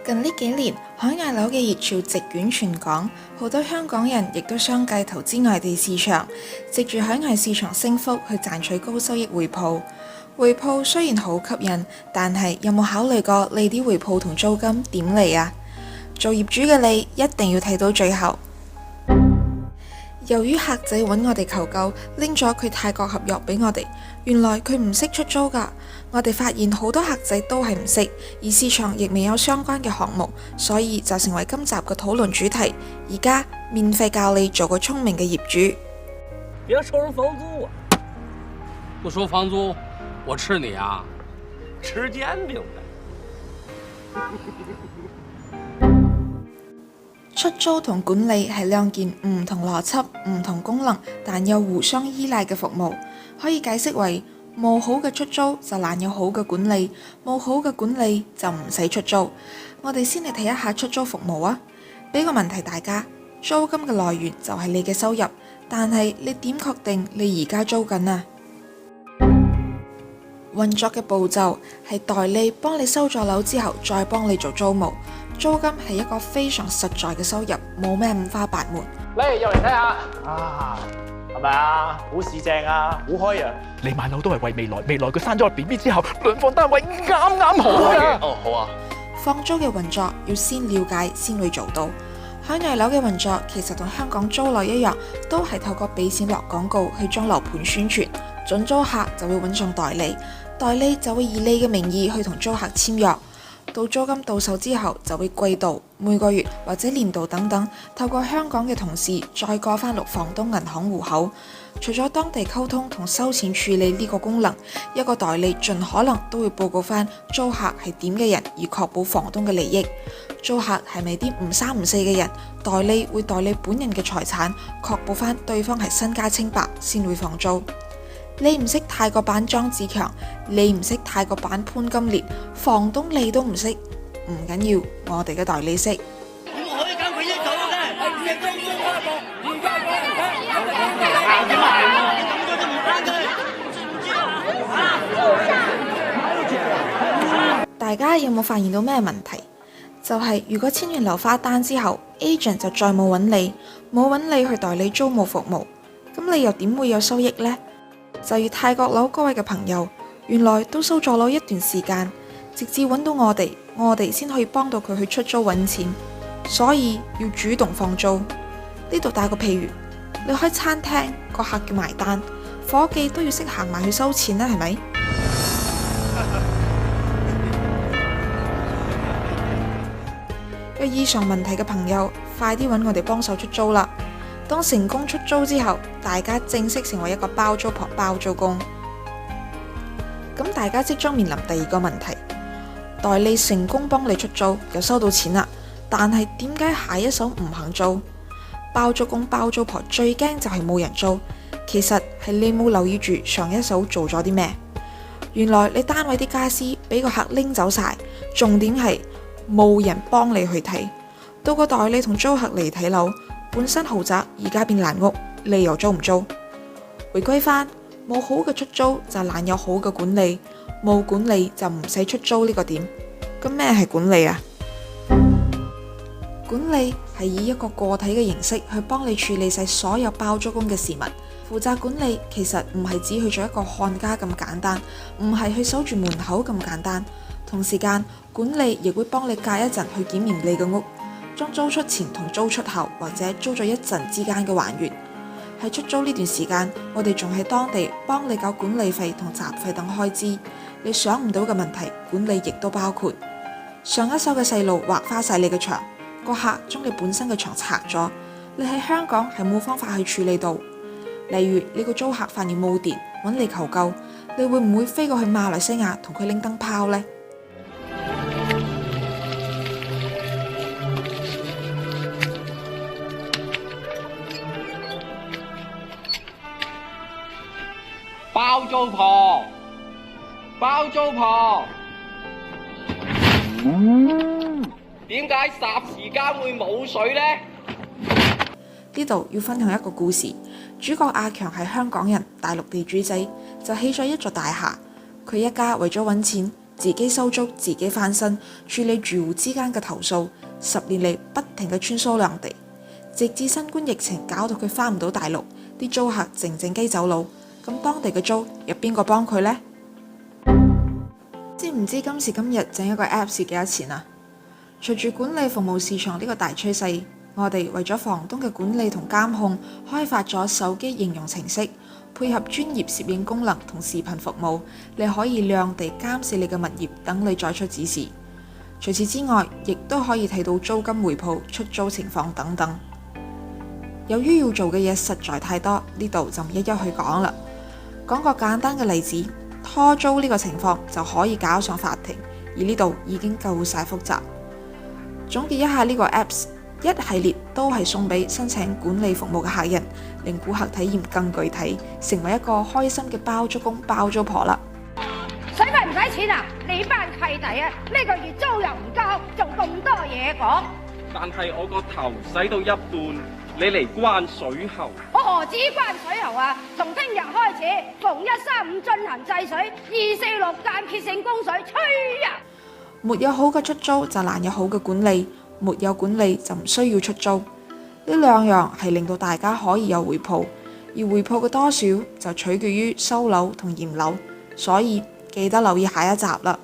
近呢幾年，海外樓嘅熱潮席捲全港，好多香港人亦都相繼投資外地市場，藉住海外市場升幅去賺取高收益回報。回報雖然好吸引，但係有冇考慮過你啲回報同租金點嚟啊？做業主嘅你一定要睇到最後。由於客仔揾我哋求救，拎咗佢泰國合約俾我哋，原來佢唔識出租㗎。我哋發現好多客仔都係唔識，而市場亦未有相關嘅項目，所以就成為今集嘅討論主題。而家免費教你做個聰明嘅業主。別收人房租啊！不收房租，我吃你啊！吃煎餅呗。出租同管理係兩件唔同邏輯、唔同功能，但又互相依賴嘅服務，可以解釋為冇好嘅出租就難有好嘅管理，冇好嘅管理就唔使出租。我哋先嚟睇一下出租服務啊！俾個問題大家，租金嘅來源就係你嘅收入，但係你點確定你而家租緊啊？運作嘅步驟係代理幫你收咗樓之後，再幫你做租務。租金係一個非常實在嘅收入，冇咩五花八門。嚟，又嚟睇下啊，係咪啊？好市正啊，好開揚。你買樓都係為未來，未來佢生咗個 BB 之後，兩房單位啱啱好啊！哦，好啊。放租嘅運作要先了解先會做到。海外樓嘅運作其實同香港租樓一樣，都係透過俾錢落廣告去將樓盤宣傳，準租客就會揾上代理，代理就會以你嘅名義去同租客簽約。到租金到手之後，就會季度、每個月或者年度等等，透過香港嘅同事再過翻落房東銀行戶口。除咗當地溝通同收錢處理呢個功能，一個代理盡可能都會報告翻租客係點嘅人，以確保房東嘅利益。租客係咪啲唔三唔四嘅人，代理會代理本人嘅財產，確保翻對方係身家清白先會放租。你唔識泰國版莊子強，你唔識泰國版潘金蓮，房東你都唔識，唔緊要，我哋嘅代理識。大家有冇發現到咩問題？就係如果簽完樓花單之後 ，agent 就再冇揾你，冇揾你去代理租務服務，咁你又點會有收益呢？就如泰國樓嗰位嘅朋友，原來都收咗樓一段時間，直至揾到我哋先可以幫到佢去出租揾錢，所以要主動放租。呢度打個譬如，你開餐廳，個客叫埋單，伙計都要識行埋去收錢啦，係咪？有以上問題嘅朋友，快啲揾我哋幫手出租啦！當成功出租之後，大家正式成為一個包租婆包租公。咁大家即將面臨第二個問題，代理成功幫你出租，又收到錢啦，但係點解下一手唔肯租？包租公包租婆最驚就係冇人租，其實係你冇留意住上一手做咗啲咩。原來你單位啲家私俾個客拎走晒，重點係冇人幫你去睇。到個代理同租客嚟睇樓，本身豪宅而家變爛屋，你又租唔租？回歸返，冇好嘅出租就難有好嘅管理，冇管理就唔使出租呢個點。咁咩係管理啊？管理係以一個個體嘅形式去幫你處理晒所有包租公嘅事物。負責管理其實唔係只去做一個看家咁簡單，唔係去守住門口咁簡單。同時間，管理亦會幫你隔一陣去檢驗你嘅屋，將租出前同租出後或者租咗一陣之間嘅還原。喺出租呢段時間，我哋仲喺當地幫你搞管理費同雜費等開支。你想唔到嘅問題，管理亦都包括上一手嘅細路劃花晒你嘅牆，個客將你本身嘅牆拆咗，你喺香港係冇方法去處理到。例如你個租客發現冇電揾你求救，你會唔會飛過去馬來西亞同佢拎燈泡呢？包租婆，包租婆，點解霎時間會冇水呢？呢度要分享一個故事，主角阿強係香港人，大陸地主仔，就起咗一座大廈。佢一家為咗揾錢，自己收租、自己翻新，處理住戶之間嘅投訴，10年嚟不停嘅穿梭兩地，直至新冠疫情搞到佢翻唔到大陸，啲租客靜靜雞走佬，咁當地嘅租有邊個幫佢呢？知唔知今時今日整一個 Apps 幾多錢啊？隨住管理服務市場呢個大趨勢，我哋為咗房東嘅管理同監控，開發咗手機應用程式，配合專業攝影功能同視頻服務，你可以亮地監視你嘅物業，等你再出指示。除此之外，亦都可以睇到租金回報、出租情況等等。由於要做嘅嘢實在太多，呢度就唔一一去講啦。講個簡單嘅例子，拖租呢個情況就可以搞上法庭，而呢度已經夠晒複雜。總結一下呢個 Apps， 一系列都係送俾申請管理服務嘅客人，令顧客體驗更具體，成為一個開心嘅包租公包租婆啦。使費唔使錢啊？你班契弟啊，呢個月租又唔交，仲咁多嘢講。但係我個頭洗到一半，你嚟關水喉。我何止關水喉啊？從聽日開始，逢1、3、5進行制水，2、4、6間歇性供水，吹啊！沒有好嘅出租就難有好嘅管理，沒有管理就唔需要出租。呢兩樣係令到大家可以有回報，而回報嘅多少就取決於收樓同驗樓，所以記得留意下一集啦。